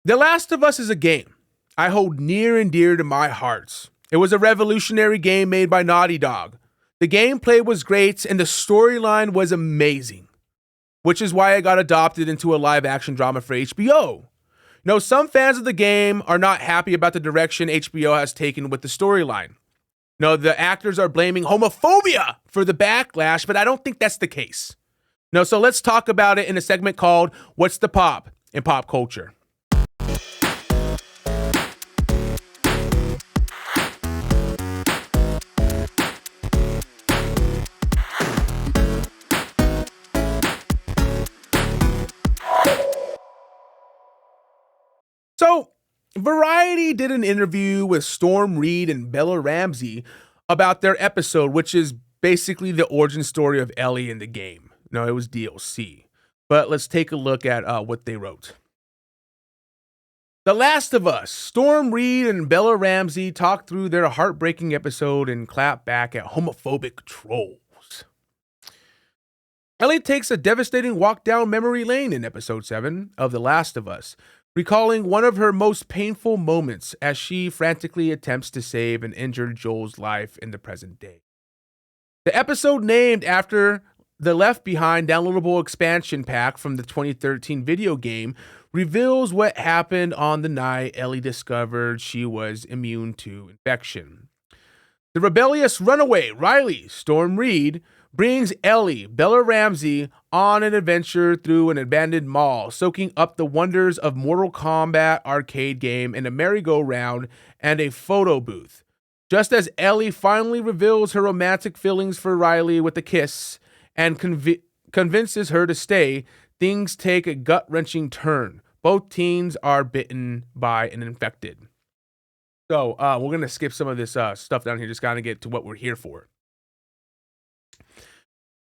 The Last of Us is a game I hold near and dear to my heart. It was a revolutionary game made by Naughty Dog. The gameplay was great and the storyline was amazing, which is why it got adopted into a live-action drama for HBO. Now, some fans of the game are not happy about the direction HBO has taken with the storyline. No, the actors are blaming homophobia for the backlash, but I don't think that's the case. No, so let's talk about it in a segment called What's the Pop in Pop Culture. So, Variety did an interview with Storm Reed and Bella Ramsey about their episode, which is basically the origin story of Ellie in the game. No, it was DLC. But let's take a look at what they wrote. The Last of Us. Storm Reed and Bella Ramsey talked through their heartbreaking episode and clapped back at homophobic trolls. Ellie takes a devastating walk down memory lane in episode 7 of The Last of Us, recalling one of her most painful moments as she frantically attempts to save an injured Joel's life in the present day. The episode, named after the Left Behind downloadable expansion pack from the 2013 video game, reveals what happened on the night Ellie discovered she was immune to infection. The rebellious runaway, Riley Storm Reed, brings Ellie, Bella Ramsey, on an adventure through an abandoned mall, soaking up the wonders of Mortal Kombat arcade game and a merry-go-round and a photo booth. Just as Ellie finally reveals her romantic feelings for Riley with a kiss and convinces her to stay, things take a gut-wrenching turn. Both teens are bitten by an infected. So we're going to skip some of this stuff down here, just kind of get to what we're here for.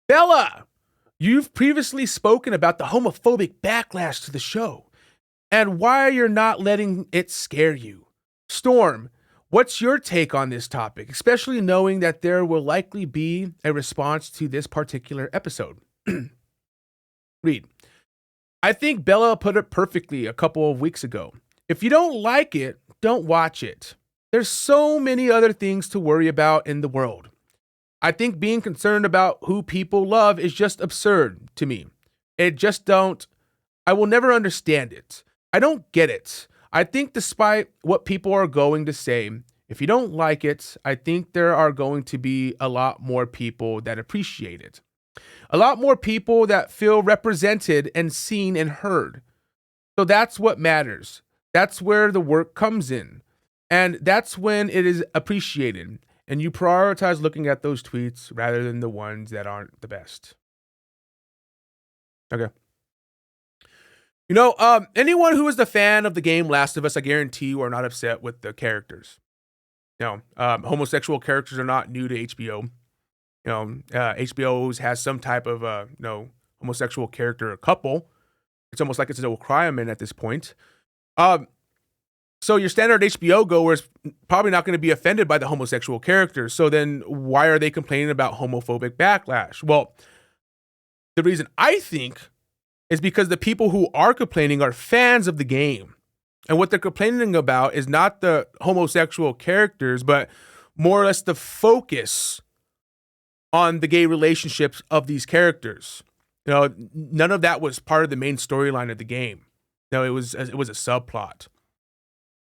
Bella, you've previously spoken about the homophobic backlash to the show and why you're not letting it scare you. Storm, what's your take on this topic, especially knowing that there will likely be a response to this particular episode? Reed, I think Bella put it perfectly a couple of weeks ago. If you don't like it, don't watch it. There's so many other things to worry about in the world. I think being concerned about who people love is just absurd to me. I will never understand it. I don't get it. I think despite what people are going to say, if you don't like it, I think there are going to be a lot more people that appreciate it. A lot more people that feel represented and seen and heard. So that's what matters. That's where the work comes in. And that's when it is appreciated. And you prioritize looking at those tweets rather than the ones that aren't the best. Okay. Anyone who is the fan of the game Last of Us, I guarantee you are not upset with the characters. Homosexual characters are not new to HBO. HBO has some type of, homosexual character couple. It's almost like it's a requirement at this point. So your standard HBO goer is probably not going to be offended by the homosexual characters. So then why are they complaining about homophobic backlash? Well, the reason I think is because the people who are complaining are fans of the game. And what they're complaining about is not the homosexual characters, but more or less the focus on the gay relationships of these characters. None of that was part of the main storyline of the game. No, it was a subplot.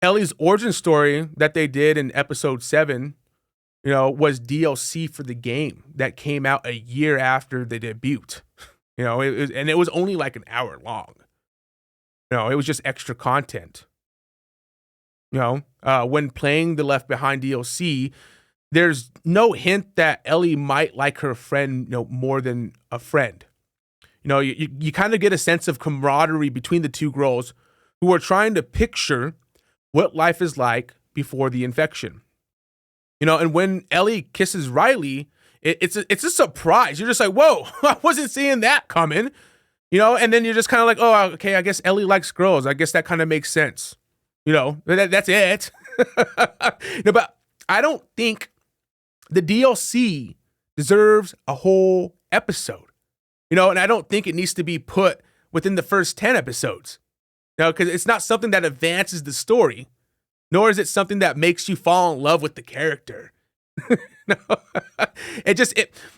Ellie's origin story that they did in episode 7, was DLC for the game that came out a year after they debuted. It was only like an hour long. It was just extra content. When playing the Left Behind DLC, there's no hint that Ellie might like her friend, more than a friend. You kind of get a sense of camaraderie between the two girls who are trying to picture what life is like before the infection. And when Ellie kisses Riley, it's a surprise. You're just like, whoa, I wasn't seeing that coming. And then you're just kind of like, oh, okay, I guess Ellie likes girls. I guess that kind of makes sense. That's it. But I don't think the DLC deserves a whole episode. And I don't think it needs to be put within the first 10 episodes. because it's not something that advances the story, nor is it something that makes you fall in love with the character. No.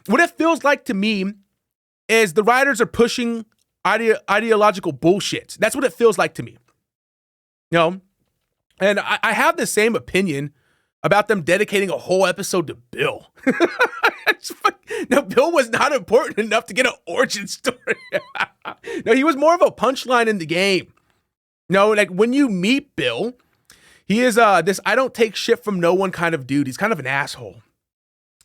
What it feels like to me is the writers are pushing ideological bullshit. That's what it feels like to me. And I have the same opinion about them dedicating a whole episode to Bill. No, Bill was not important enough to get an origin story. No, he was more of a punchline in the game. Like when you meet Bill, he is this I don't take shit from no one kind of dude. He's kind of an asshole.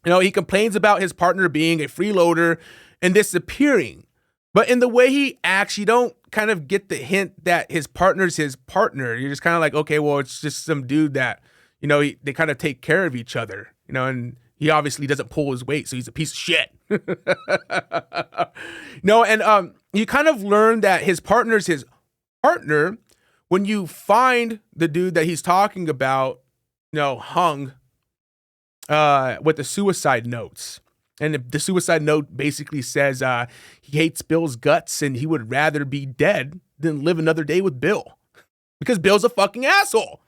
He complains about his partner being a freeloader and disappearing. But in the way he acts, you don't kind of get the hint that his partner's his partner. You're just kind of like, okay, well, it's just some dude that, they kind of take care of each other, and he obviously doesn't pull his weight, so he's a piece of shit. And you kind of learn that his partner's his partner when you find the dude that he's talking about, hung with the suicide notes. And the suicide note basically says he hates Bill's guts and he would rather be dead than live another day with Bill. Because Bill's a fucking asshole.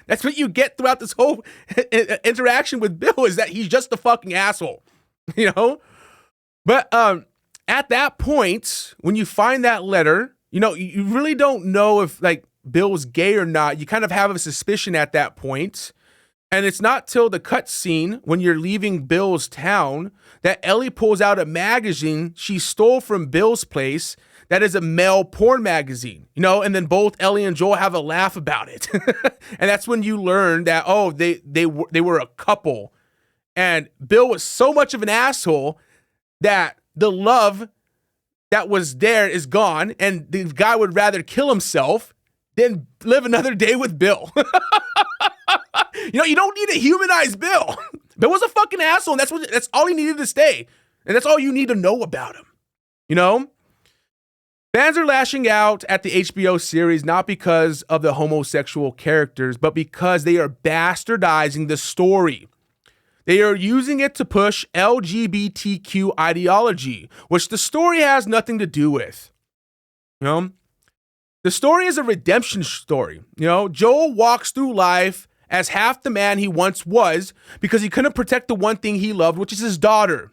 That's what you get throughout this whole interaction with Bill, is that he's just a fucking asshole. But at that point, when you find that letter, you really don't know if like Bill was gay or not. You kind of have a suspicion at that point. And it's not till the cutscene when you're leaving Bill's town that Ellie pulls out a magazine she stole from Bill's place that is a male porn magazine, and then both Ellie and Joel have a laugh about it. And that's when you learn that, they were a couple. And Bill was so much of an asshole that the love that was there is gone, and the guy would rather kill himself than live another day with Bill. You don't need to humanize Bill. Bill was a fucking asshole, and that's all he needed to stay. And that's all you need to know about him. Fans are lashing out at the HBO series not because of the homosexual characters, but because they are bastardizing the story. They are using it to push LGBTQ ideology, which the story has nothing to do with. The story is a redemption story. Joel walks through life as half the man he once was because he couldn't protect the one thing he loved, which is his daughter.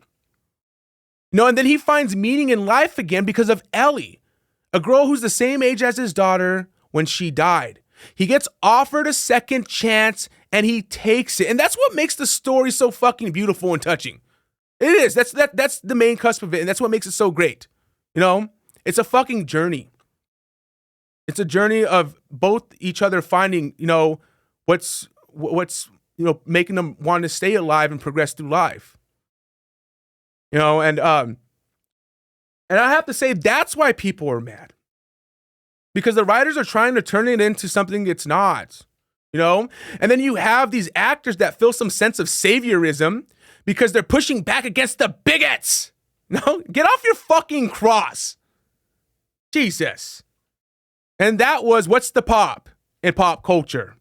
And then he finds meaning in life again because of Ellie, a girl who's the same age as his daughter when she died. He gets offered a second chance and he takes it. And that's what makes the story so fucking beautiful and touching. It is. That's the main cusp of it. And that's what makes it so great. It's a fucking journey. It's a journey of both each other finding, what's making them want to stay alive and progress through life. And I have to say that's why people are mad. Because the writers are trying to turn it into something it's not. And then you have these actors that feel some sense of saviorism because they're pushing back against the bigots. Get off your fucking cross. Jesus. And that was What's the Pop in pop culture.